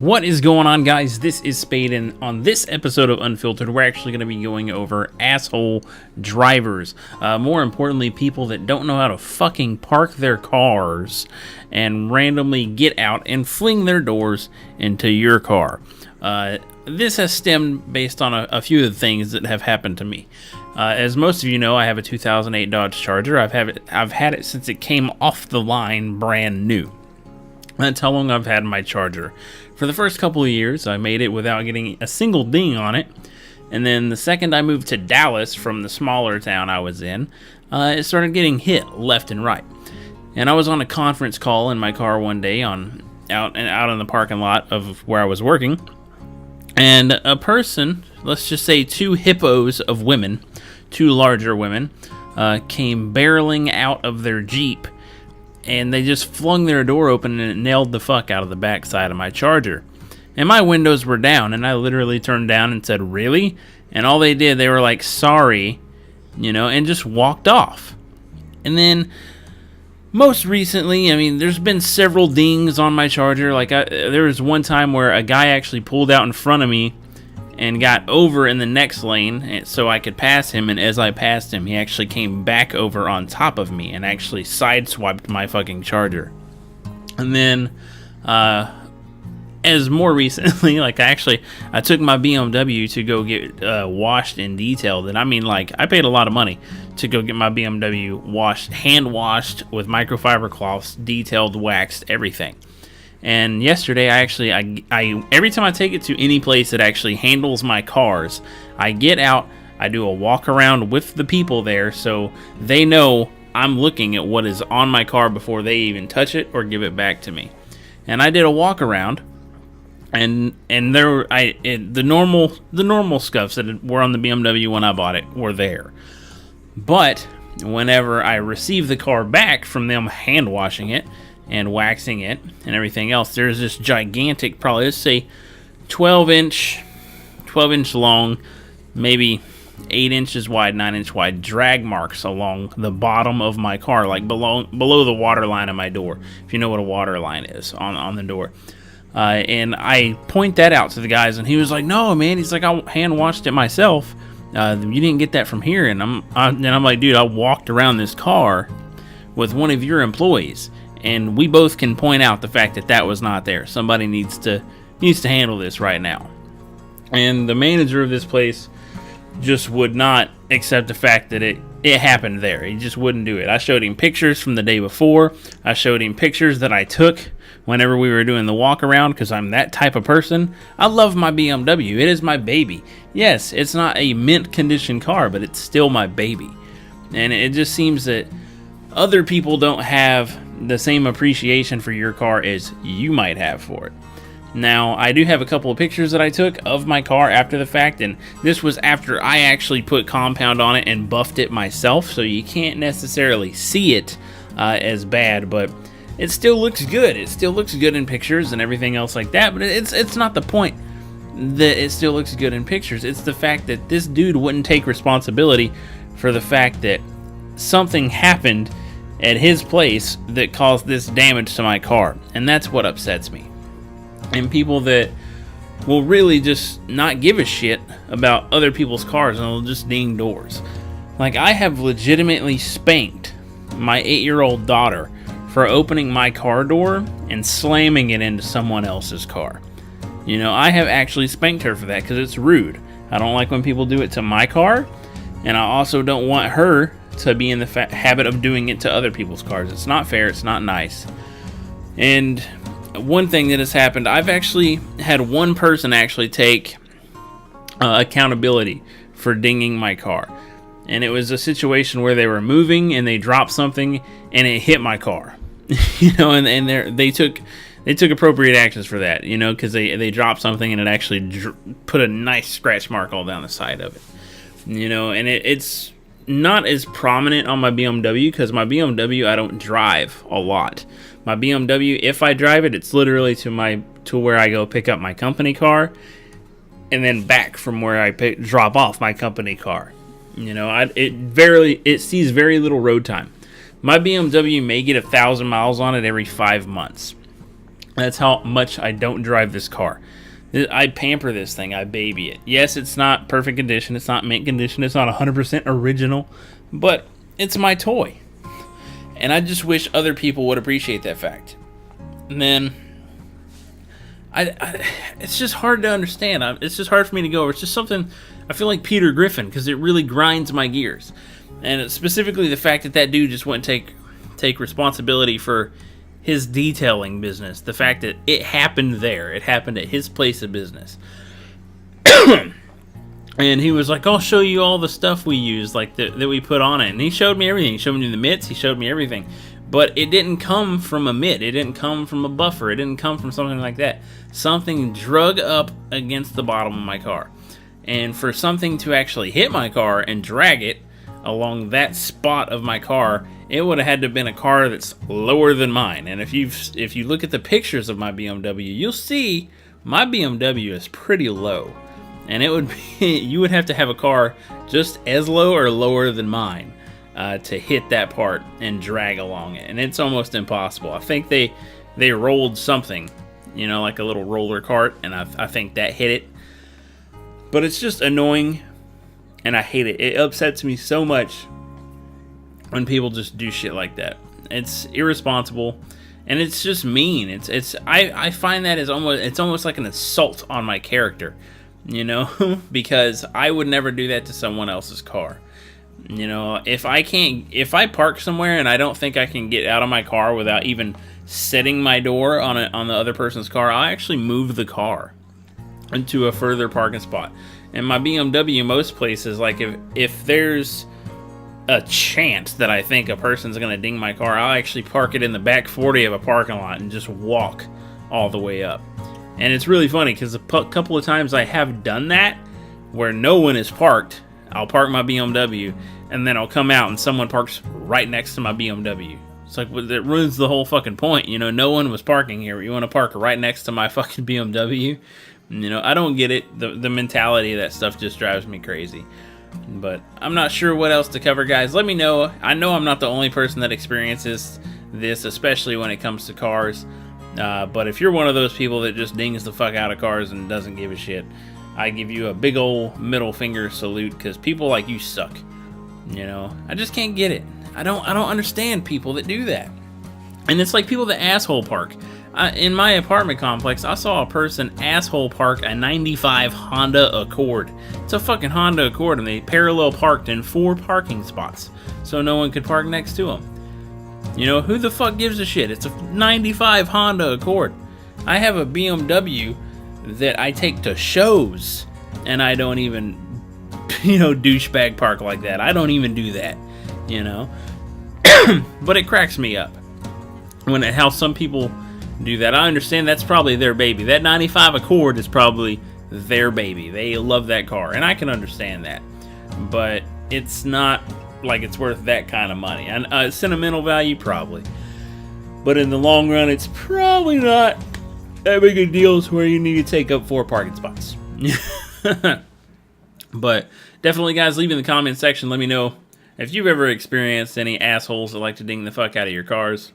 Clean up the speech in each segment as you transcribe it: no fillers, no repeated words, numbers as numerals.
What is going on, guys? This is Spade, and on this episode of Unfiltered, we're actually going to be going over asshole drivers. More importantly, people that don't know how to fucking park their cars and randomly get out and fling their doors into your car. This has stemmed based on a few of the things that have happened to me. As most of you know, I have a 2008 Dodge Charger. I've had it since it came off the line brand new. That's how long I've had my Charger. For the first couple of years, I made it without getting a single ding on it. And then the second I moved to Dallas from the smaller town I was in, it started getting hit left and right. And I was on a conference call in my car one day out in the parking lot of where I was working. And a person, let's just say two hippos of women, two larger women, came barreling out of their Jeep. And they just flung their door open and it nailed the fuck out of the backside of my Charger. And my windows were down, and I literally turned down and said, "Really?" And all they did, they were like, "Sorry," and just walked off. And then, most recently, there's been several dings on my Charger. There was one time where a guy actually pulled out in front of me and got over in the next lane so I could pass him, and as I passed him, he actually came back over on top of me and actually sideswiped my fucking Charger. And then, as more recently, I took my BMW to go get washed and detailed, and I paid a lot of money to go get my BMW hand washed with microfiber cloths, detailed, waxed, everything. And yesterday, I every time I take it to any place that actually handles my cars, I get out, I do a walk around with the people there so they know I'm looking at what is on my car before they even touch it or give it back to me. And I did a walk around, and the normal scuffs that were on the BMW when I bought it were there. But whenever I received the car back from them hand washing it and waxing it and everything else, there's this gigantic, probably let's say 12 inch long, maybe 8 inches wide, 9 inch wide drag marks along the bottom of my car, like below the water line of my door, if you know what a water line is on the door. And I point that out to the guys, and he was like, "No, man," he's like, "I hand washed it myself. You didn't get that from here." And I'm like, "Dude, I walked around this car with one of your employees, and we both can point out the fact that was not there. Somebody needs to handle this right now." And the manager of this place just would not accept the fact that it happened there. He just wouldn't do it. I showed him pictures from the day before. I showed him pictures that I took whenever we were doing the walk around, because I'm that type of person. I love my BMW. It is my baby. Yes, it's not a mint condition car, but it's still my baby. And it just seems that other people don't have the same appreciation for your car as you might have for it. Now, I do have a couple of pictures that I took of my car after the fact, and this was after I actually put compound on it and buffed it myself, so you can't necessarily see it as bad, but it still looks good. It still looks good in pictures and everything else like that, but it's not the point that it still looks good in pictures. It's the fact that this dude wouldn't take responsibility for the fact that something happened at his place that caused this damage to my car, and that's what upsets me. And people that will really just not give a shit about other people's cars and will just ding doors. I have legitimately spanked my 8-year-old daughter for opening my car door and slamming it into someone else's car. I have actually spanked her for that because it's rude. I don't like when people do it to my car, and I also don't want her to be in the habit of doing it to other people's cars. It's not fair. It's not nice. And one thing that has happened, I've actually had one person actually take accountability for dinging my car. And it was a situation where they were moving and they dropped something and it hit my car. And they took appropriate actions for that, because they dropped something and it actually put a nice scratch mark all down the side of it. And it's not as prominent on my BMW because my BMW I don't drive a lot. My BMW, if I drive it, it's literally to where I go pick up my company car, and then back from where I drop off my company car. It sees very little road time. My BMW may get 1,000 miles on it every 5 months. That's how much I don't drive this car. I pamper this thing. I baby it. Yes, it's not perfect condition. It's not mint condition. It's not 100% original. But it's my toy. And I just wish other people would appreciate that fact. And then, it's just hard to understand. It's just hard for me to go over. It's just something, I feel like Peter Griffin, because it really grinds my gears. And it's specifically the fact that dude just wouldn't take responsibility for his detailing business. The fact that it happened there. It happened at his place of business. And he was like, I'll show you all the stuff we use, like that we put on it. And he showed me everything. He showed me the mitts. He showed me everything. But it didn't come from a mitt. It didn't come from a buffer. It didn't come from something like that. Something drug up against the bottom of my car. And for something to actually hit my car and drag it along that spot of my car, it would have had to have been a car that's lower than mine. And if you look at the pictures of my BMW, you'll see my BMW is pretty low. And it would be, you would have to have a car just as low or lower than mine to hit that part and drag along it. And it's almost impossible. I think they rolled something, like a little roller cart, and I think that hit it. But it's just annoying, and I hate it. It upsets me so much when people just do shit like that. It's irresponsible, and it's just mean. I find that it's almost like an assault on my character. Because I would never do that to someone else's car. If I park somewhere and I don't think I can get out of my car without even setting my door on the other person's car, I'll actually move the car into a further parking spot. And my BMW, most places, like if there's a chance that I think a person's gonna ding my car, I'll actually park it in the back 40 of a parking lot and just walk all the way up. And it's really funny because a couple of times I have done that where no one is parked. I'll park my BMW and then I'll come out and someone parks right next to my BMW. It's like, well, it ruins the whole fucking point. No one was parking here. You want to park right next to my fucking BMW? I don't get it. The mentality of that stuff just drives me crazy. But I'm not sure what else to cover, guys. Let me know. I know I'm not the only person that experiences this, especially when it comes to cars. But if you're one of those people that just dings the fuck out of cars and doesn't give a shit, I give you a big old middle finger salute, because people like you suck. I just can't get it. I don't understand people that do that. And it's like people that asshole park. In my apartment complex, I saw a person asshole park a 95 Honda Accord. It's a fucking Honda Accord, and they parallel parked in 4 parking spots so no one could park next to them. Who the fuck gives a shit? It's a 95 Honda Accord. I have a BMW that I take to shows, and I don't even, douchebag park like that. I don't even do that, But it cracks me up how some people do that. I understand that's probably their baby. That 95 Accord is probably their baby. They love that car, and I can understand that. But it's not like it's worth that kind of money. And sentimental value, probably. But in the long run, it's probably not that big a deal to where you need to take up 4 parking spots. But definitely, guys, leave in the comment section. Let me know if you've ever experienced any assholes that like to ding the fuck out of your cars.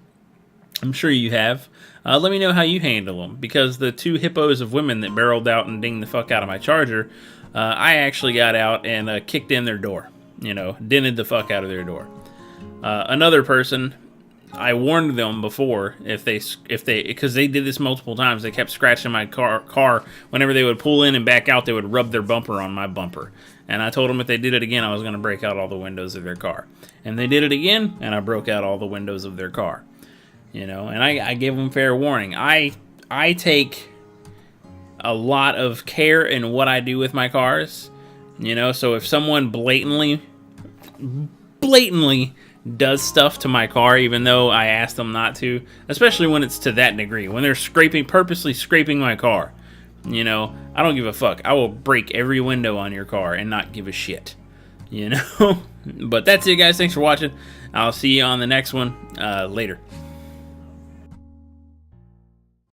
I'm sure you have. Let me know how you handle them, because the 2 hippos of women that barreled out and dinged the fuck out of my Charger, I actually got out and kicked in their door. Dented the fuck out of their door. Another person, I warned them before, if they, because they did this multiple times, they kept scratching my car. Whenever they would pull in and back out, they would rub their bumper on my bumper. And I told them if they did it again, I was going to break out all the windows of their car. And they did it again, and I broke out all the windows of their car. And I gave them fair warning. I take a lot of care in what I do with my cars. So if someone blatantly does stuff to my car, even though I asked them not to, especially when it's to that degree, when they're purposely scraping my car, I don't give a fuck. I will break every window on your car and not give a shit, But that's it, guys. Thanks for watching. I'll see you on the next one. Later.